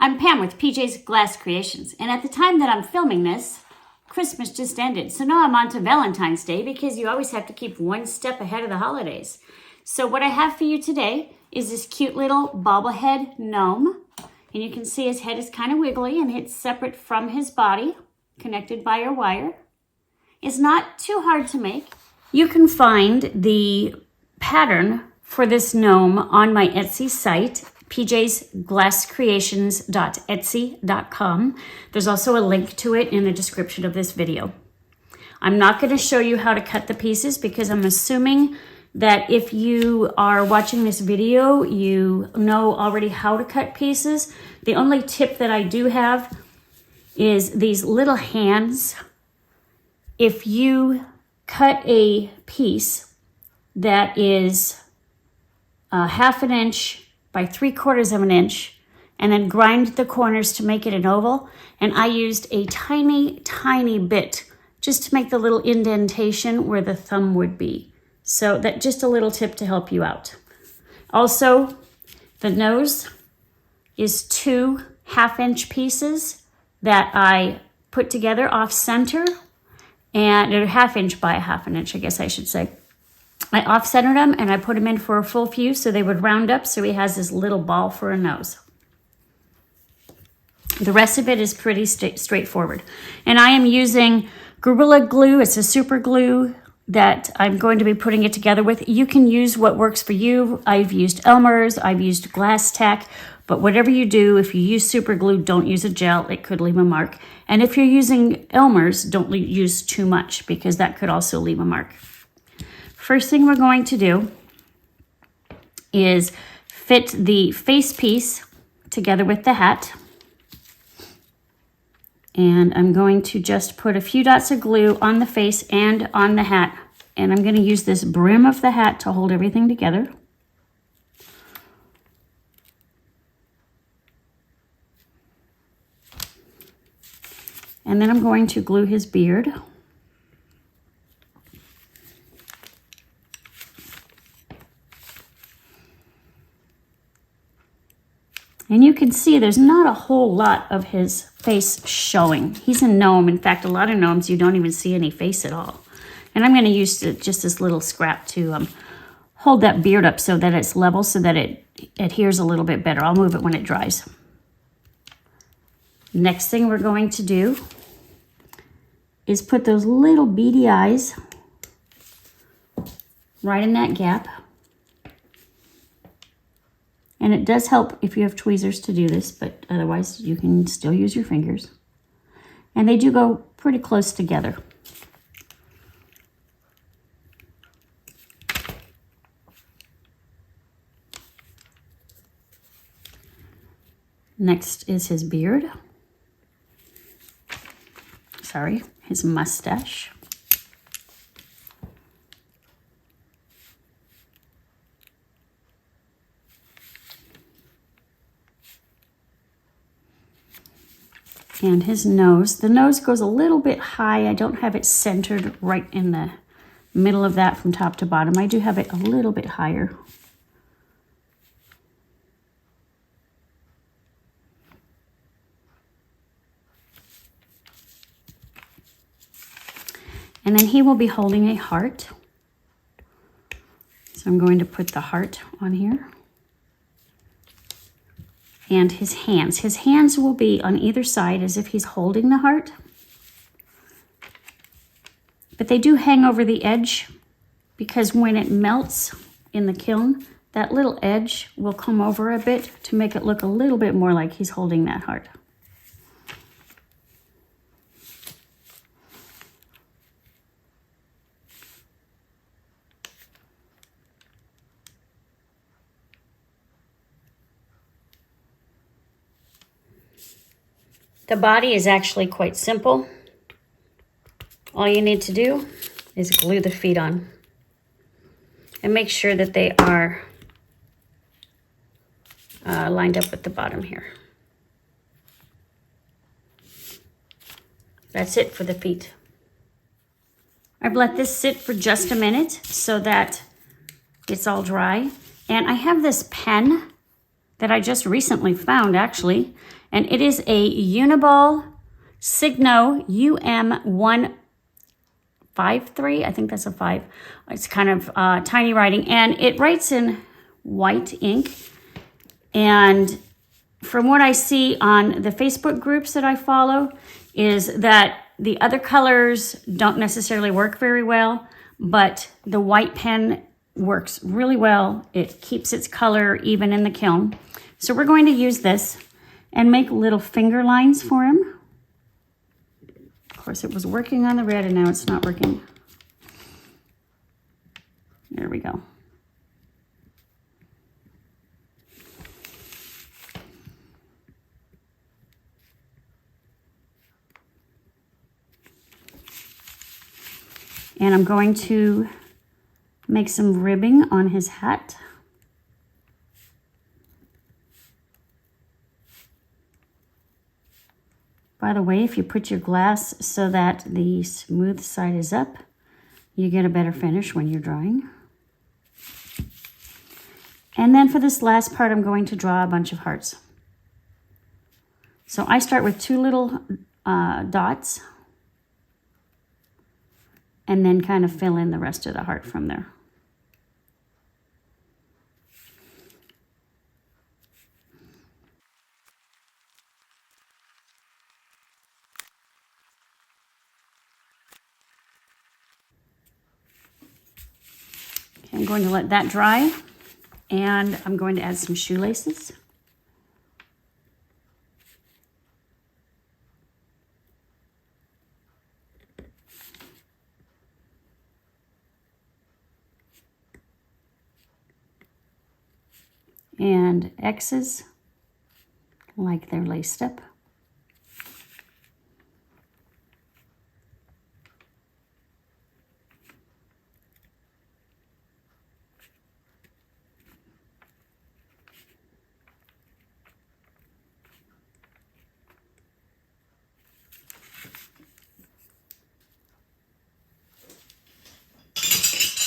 I'm Pam with PJ's Glass Creations, and at the time that I'm filming this, Christmas just ended. So now I'm on to Valentine's Day because you always have to keep one step ahead of the holidays. So what I have for you today is this cute little bobblehead gnome. And you can see his head is kind of wiggly and it's separate from his body, connected by a wire. It's not too hard to make. You can find the pattern for this gnome on my Etsy site, pjsglasscreations.etsy.com. There's also a link to it in the description of this video. I'm not going to show you how to cut the pieces because I'm assuming that if you are watching this video, you know already how to cut pieces. The only tip that I do have is these little hands. If you cut a piece that is 1/2 inch by 3/4 of an inch and then grind the corners to make it an oval, and I used a tiny bit just to make the little indentation where the thumb would be. So that just a little tip to help you out. Also, the nose is 2 1/2 inch pieces that I put together off center, and they're 1/2 inch by 1/2 inch, I guess I should say. I off-centered them and I put them in for a full fuse so they would round up so he has this little ball for a nose. The rest of it is pretty straightforward. And I am using Gorilla Glue. It's a super glue that I'm going to be putting it together with. You can use what works for you. I've used Elmers, I've used Glasstac, but whatever you do, if you use super glue, don't use a gel. It could leave a mark. And if you're using Elmers, don't use too much because that could also leave a mark. First thing we're going to do is fit the face piece together with the hat. And I'm going to just put a few dots of glue on the face and on the hat. And I'm going to use this brim of the hat to hold everything together. And then I'm going to glue his beard. And you can see there's not a whole lot of his face showing. He's a gnome. In fact, a lot of gnomes, you don't even see any face at all. And I'm going to use just this little scrap to hold that beard up so that it's level, so that it adheres a little bit better. I'll move it when it dries. Next thing we're going to do is put those little beady eyes right in that gap. And it does help if you have tweezers to do this, but otherwise you can still use your fingers. And they do go pretty close together. Next is his beard. Sorry, his mustache. And his nose. The nose goes a little bit high. I don't have it centered right in the middle of that from top to bottom. I do have it a little bit higher. And then he will be holding a heart. So I'm going to put the heart on here. And his hands. His hands will be on either side as if he's holding the heart. But they do hang over the edge because when it melts in the kiln, that little edge will come over a bit to make it look a little bit more like he's holding that heart. The body is actually quite simple. All you need to do is glue the feet on and make sure that they are lined up with the bottom here. That's it for the feet. I've let this sit for just a minute so that it's all dry. And I have this pen that I just recently found actually, and it is a Uni-ball Signo UM 153. I think that's a 5. It's kind of tiny writing, and it writes in white ink. And from what I see on the Facebook groups that I follow is that the other colors don't necessarily work very well, but the white pen works really well. It keeps its color even in the kiln. So we're going to use this and make little finger lines for him. Of course, it was working on the red and now it's not working. There we go. And I'm going to make some ribbing on his hat. By the way, if you put your glass so that the smooth side is up, you get a better finish when you're drawing. And then for this last part, I'm going to draw a bunch of hearts. So I start with 2 little dots, and then kind of fill in the rest of the heart from there. Okay, I'm going to let that dry, and I'm going to add some shoelaces. And X's like they're laced up.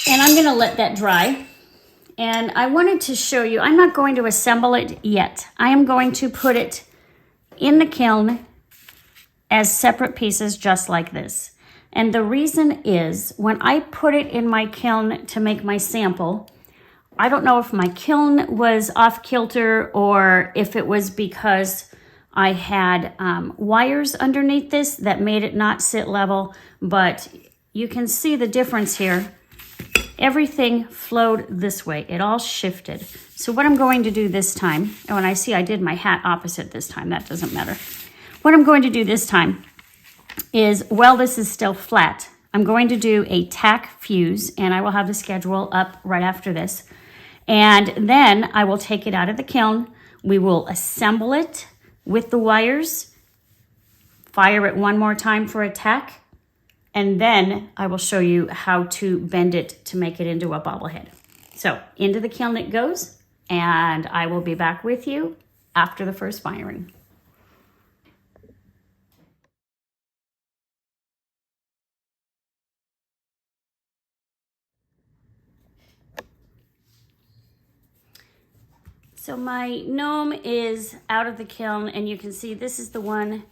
And I'm going to let that dry. And I wanted to show you, I'm not going to assemble it yet. I am going to put it in the kiln as separate pieces just like this. And the reason is when I put it in my kiln to make my sample, I don't know if my kiln was off kilter or if it was because I had wires underneath this that made it not sit level, but you can see the difference here. Everything flowed this way. It all shifted. So what I'm going to do this time, and I see I did my hat opposite this time, that doesn't matter. What I'm going to do this time is, while this is still flat, I'm going to do a tack fuse, and I will have the schedule up right after this. And then I will take it out of the kiln. We will assemble it with the wires, fire it one more time for a tack, and then I will show you how to bend it to make it into a bobblehead. So into the kiln it goes, and I will be back with you after the first firing. So my gnome is out of the kiln, and you can see this is the one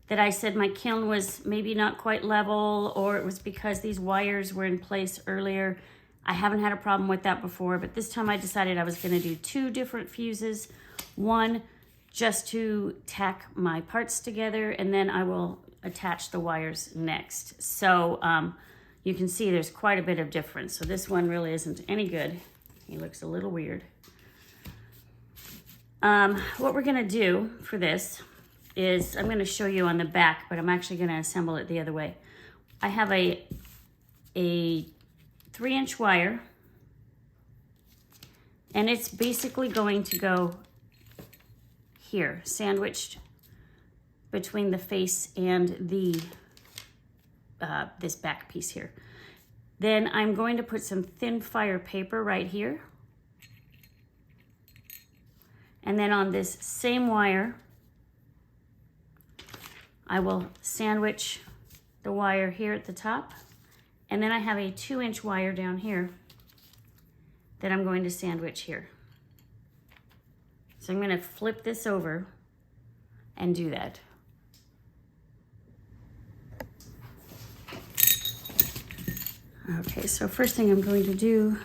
that I said my kiln was maybe not quite level, or it was because these wires were in place earlier. I haven't had a problem with that before, but this time I decided I was going to do 2 different fuses. One just to tack my parts together, and then I will attach the wires next. So you can see there's quite a bit of difference. So this one really isn't any good. He looks a little weird. What we're going to do for this is, I'm going to show you on the back, but I'm actually going to assemble it the other way. I have a 3-inch wire, and it's basically going to go here, sandwiched between the face and the this back piece here. Then I'm going to put some thin fire paper right here, and then on this same wire I will sandwich the wire here at the top, and then I have a 2-inch wire down here that I'm going to sandwich here. So I'm going to flip this over and do that. Okay, so first thing I'm going to do,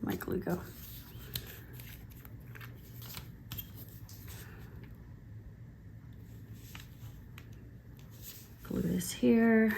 my glue go. Glue this here.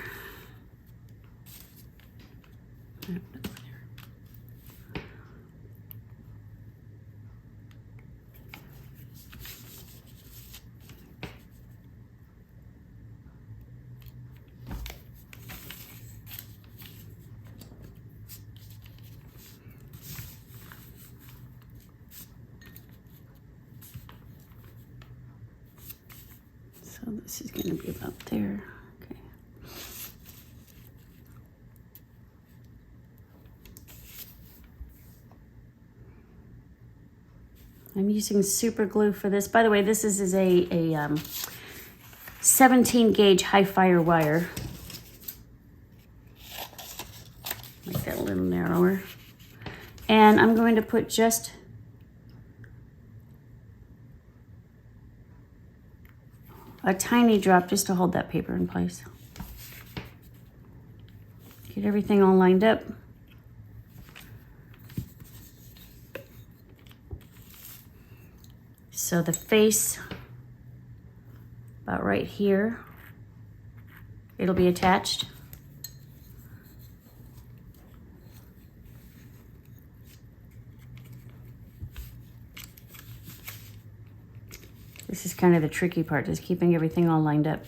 So this is going to be about there. Okay. I'm using super glue for this. By the way, this is a 17 gauge high fire wire. Make that a little narrower. And I'm going to put just a tiny drop just to hold that paper in place. Get everything all lined up. So the face, about right here, it'll be attached. This is kind of the tricky part, just keeping everything all lined up.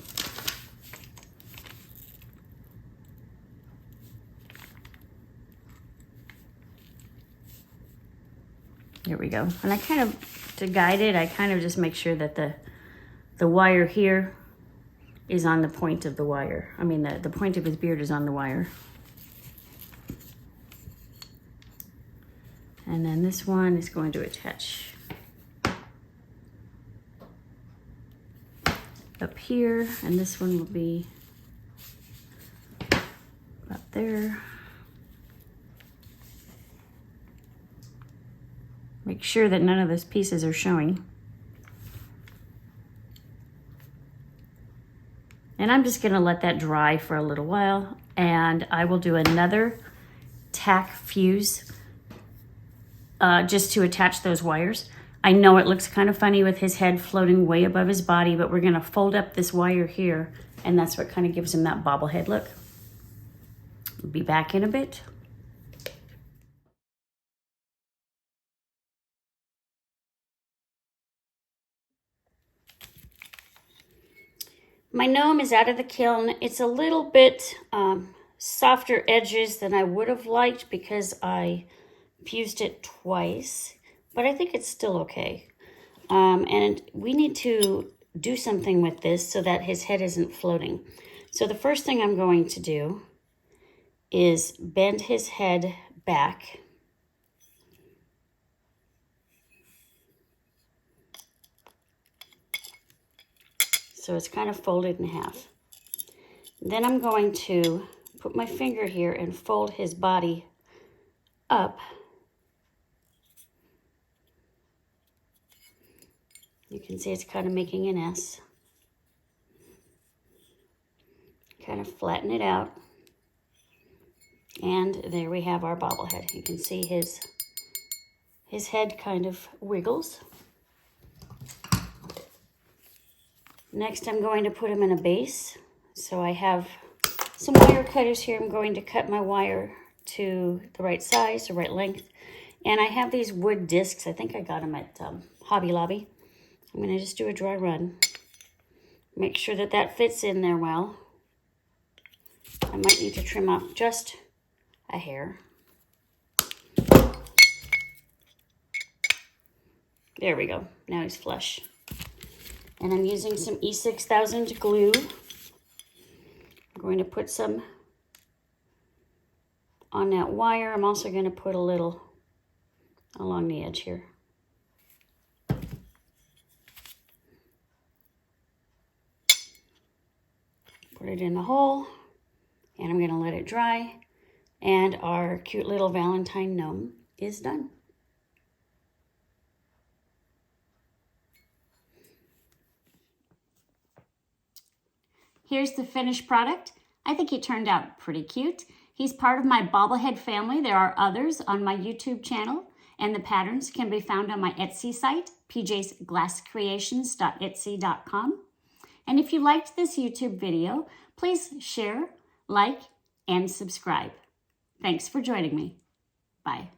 There we go. And I kind of, to guide it, I kind of just make sure that the wire here is on the point of the wire. I mean, the point of his beard is on the wire. And then this one is going to attach up here, and this one will be about there. Make sure that none of those pieces are showing. And I'm just gonna let that dry for a little while, and I will do another tack fuse just to attach those wires. I know it looks kind of funny with his head floating way above his body, but we're gonna fold up this wire here, and that's what kind of gives him that bobblehead look. I'll be back in a bit. My gnome is out of the kiln. It's a little bit softer edges than I would have liked because I fused it twice, but I think it's still okay. And we need to do something with this so that his head isn't floating. So the first thing I'm going to do is bend his head back. So it's kind of folded in half. Then I'm going to put my finger here and fold his body up. You can see it's kind of making an S. Kind of flatten it out. And there we have our bobblehead. You can see his head kind of wiggles. Next, I'm going to put him in a base. So I have some wire cutters here. I'm going to cut my wire to the right size, the right length. And I have these wood discs. I think I got them at Hobby Lobby. I'm going to just do a dry run. Make sure that that fits in there well. I might need to trim off just a hair. There we go. Now he's flush. And I'm using some E6000 glue. I'm going to put some on that wire. I'm also going to put a little along the edge here. Put it in the hole, and I'm going to let it dry. And our cute little Valentine gnome is done. Here's the finished product. I think he turned out pretty cute. He's part of my bobblehead family. There are others on my YouTube channel, and the patterns can be found on my Etsy site, pjsglasscreations.etsy.com. And if you liked this YouTube video, please share, like, and subscribe. Thanks for joining me. Bye.